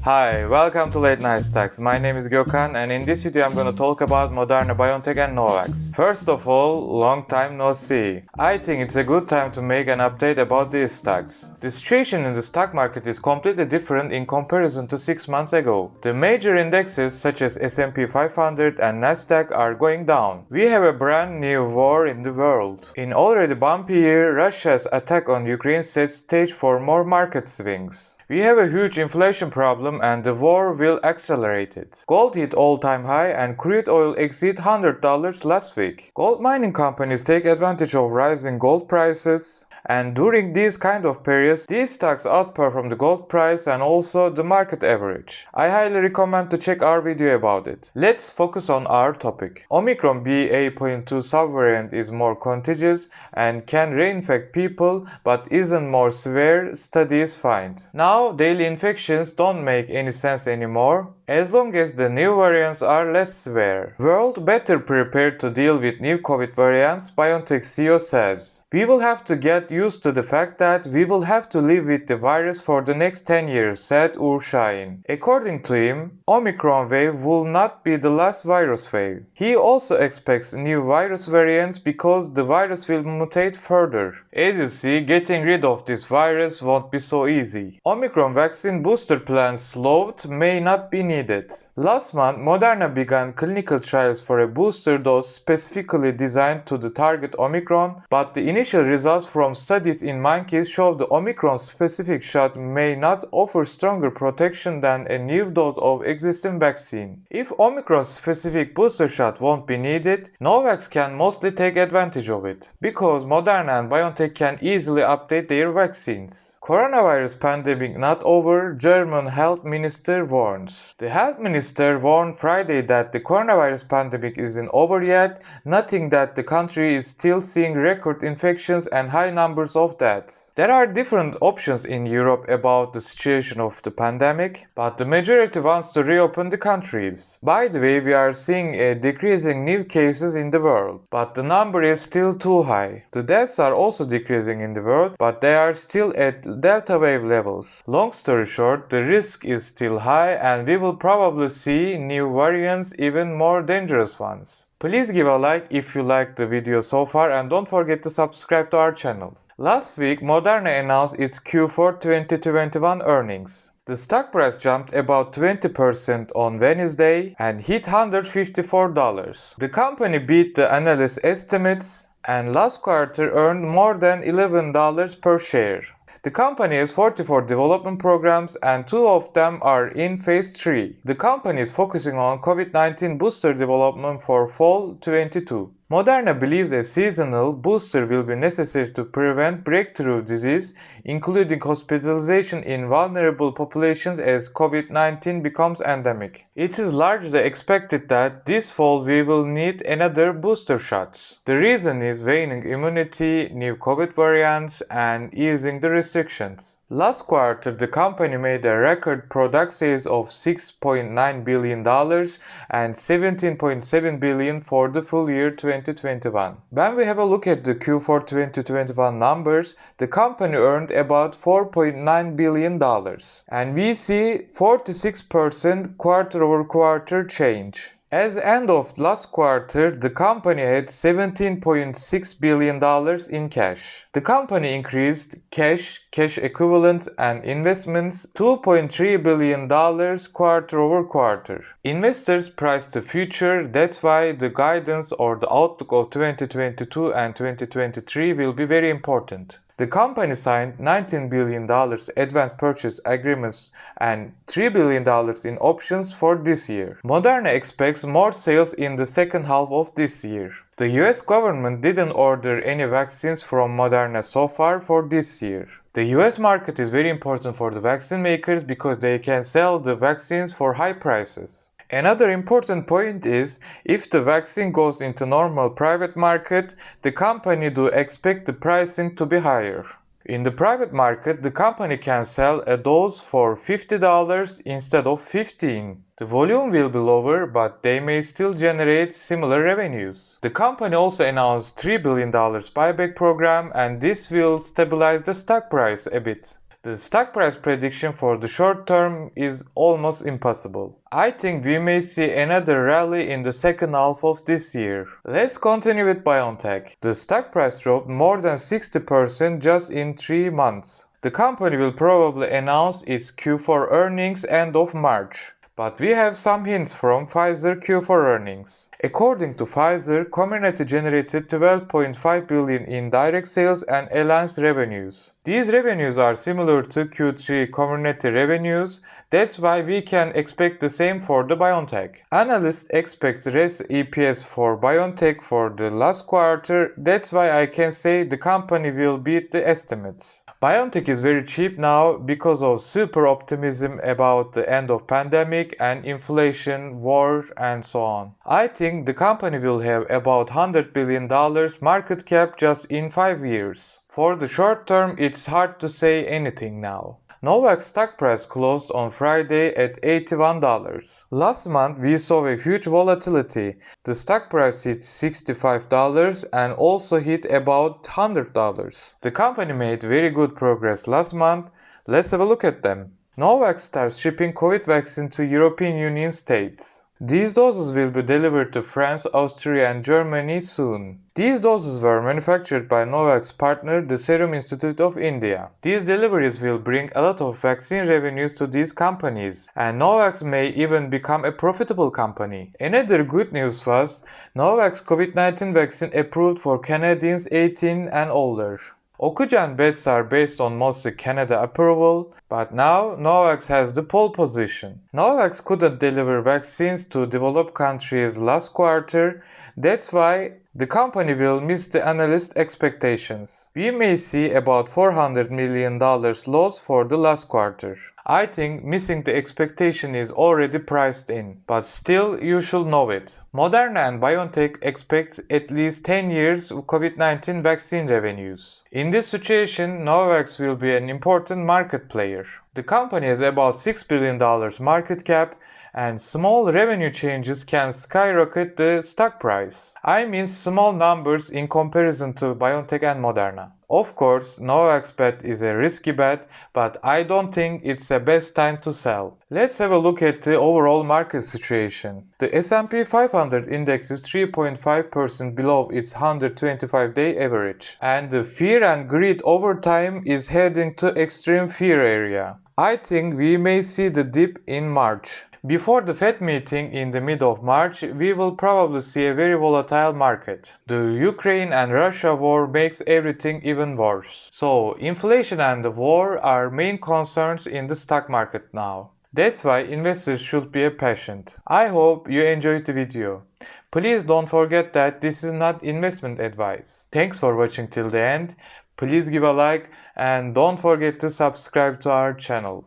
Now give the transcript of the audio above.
Hi, welcome to Late Night Stocks. My name is Gökhan and in this video I'm going to talk about Moderna, BioNTech and Novavax. First of all, long time no see. I think it's a good time to make an update about these stocks. The situation in the stock market is completely different in comparison to 6 months ago. The major indexes such as S&P 500 and Nasdaq are going down. We have a brand new war in the world. In already bumpy year, Russia's attack on Ukraine sets stage for more market swings. We have a huge inflation problem and the war will accelerate it. Gold hit all-time high and crude oil exceeded $100 last week. Gold mining companies take advantage of rising gold prices. And during these kind of periods, these stocks outperform the gold price and also the market average. I highly recommend to check our video about it. Let's focus on our topic. Omicron BA.2 subvariant is more contagious and can reinfect people but isn't more severe, studies find. Now, daily infections don't make any sense anymore, as long as the new variants are less severe. World better prepared to deal with new COVID variants, BioNTech CEO says. We will have to get used to the fact that we will have to live with the virus for the next 10 years, said Uğur Şahin. According to him, Omicron wave will not be the last virus wave. He also expects new virus variants because the virus will mutate further. As you see, getting rid of this virus won't be so easy. Omicron vaccine booster plans slowed may not be needed. Last month, Moderna began clinical trials for a booster dose specifically designed to the target Omicron, but the initial results from studies in monkeys show the Omicron-specific shot may not offer stronger protection than a new dose of existing vaccine. If Omicron-specific booster shot won't be needed, Novavax can mostly take advantage of it, because Moderna and BioNTech can easily update their vaccines. Coronavirus pandemic not over, German health minister warns. The health minister warned Friday that the coronavirus pandemic isn't over yet, noting that the country is still seeing record infections and high numbers of deaths. There are different options in Europe about the situation of the pandemic, but the majority wants to reopen the countries. By the way, we are seeing a decreasing new cases in the world, but the number is still too high. The deaths are also decreasing in the world, but they are still at Delta wave levels. Long story short, the risk is still high and we will probably see new variants, even more dangerous ones. Please give a like if you liked the video so far and don't forget to subscribe to our channel. Last week, Moderna announced its Q4 2021 earnings. The stock price jumped about 20% on Wednesday and hit $154. The company beat the analyst estimates and last quarter earned more than $11 per share. The company has 44 development programs and 2 of them are in phase 3. The company is focusing on COVID-19 booster development for fall 2022. Moderna believes a seasonal booster will be necessary to prevent breakthrough disease, including hospitalization in vulnerable populations as COVID-19 becomes endemic. It is largely expected that this fall we will need another booster shots. The reason is waning immunity, new COVID variants, and easing the restrictions. Last quarter, the company made a record product sales of $6.9 billion and $17.7 billion for the full year 2021. When we have a look at the Q4 2021 numbers, the company earned about $4.9 billion and we see 46% quarter-over-quarter change. As end of last quarter, the company had $17.6 billion in cash. The company increased cash equivalents and investments $2.3 billion quarter-over-quarter. Investors price the future, that's why the guidance or the outlook of 2022 and 2023 will be very important. The company signed $19 billion advance purchase agreements and $3 billion in options for this year. Moderna expects more sales in the second half of this year. The US government didn't order any vaccines from Moderna so far for this year. The US market is very important for the vaccine makers because they can sell the vaccines for high prices. Another important point is, if the vaccine goes into normal private market, the company do expect the pricing to be higher. In the private market, the company can sell a dose for $50 instead of $15. The volume will be lower, but they may still generate similar revenues. The company also announced $3 billion buyback program, and this will stabilize the stock price a bit. The stock price prediction for the short term is almost impossible. I think we may see another rally in the second half of this year. Let's continue with BioNTech. The stock price dropped more than 60% just in 3 months. The company will probably announce its Q4 earnings end of March. But we have some hints from Pfizer Q4 earnings. According to Pfizer, Comirnaty generated $12.5 billion in direct sales and alliance revenues. These revenues are similar to Q3 Comirnaty revenues, that's why we can expect the same for the BioNTech. Analysts expect res EPS for BioNTech for the last quarter, that's why I can say the company will beat the estimates. BioNTech is very cheap now because of super optimism about the end of pandemic and inflation, war and so on. I think the company will have about $100 billion market cap just in 5 years. For the short term, it's hard to say anything now. Novavax stock price closed on Friday at $81. Last month we saw a huge volatility. The stock price hit $65 and also hit about $100. The company made very good progress last month. Let's have a look at them. Novavax starts shipping COVID vaccine to European Union states. These doses will be delivered to France, Austria and Germany soon. These doses were manufactured by Novavax partner, the Serum Institute of India. These deliveries will bring a lot of vaccine revenues to these companies, and Novavax may even become a profitable company. Another good news was Novavax COVID-19 vaccine approved for Canadians 18 and older. Okujan bets are based on mostly Canada approval, but now Novavax has the pole position. Novavax couldn't deliver vaccines to developed countries last quarter, that's why the company will miss the analyst expectations. We may see about $400 million loss for the last quarter. I think missing the expectation is already priced in, but still you should know it. Moderna and BioNTech expect at least 10 years of COVID-19 vaccine revenues. In this situation, Novavax will be an important market player. The company has about $6 billion market cap, and small revenue changes can skyrocket the stock price. I mean small numbers in comparison to BioNTech and Moderna. Of course, Novavax bet is a risky bet, but I don't think it's the best time to sell. Let's have a look at the overall market situation. The S&P 500 index is 3.5% below its 125-day average, and the fear and greed over time is heading to extreme fear area. I think we may see the dip in March. Before the Fed meeting in the mid of March, we will probably see a very volatile market. The Ukraine and Russia war makes everything even worse. So, inflation and the war are main concerns in the stock market now. That's why investors should be patient. I hope you enjoyed the video. Please don't forget that this is not investment advice. Thanks for watching till the end. Please give a like and don't forget to subscribe to our channel.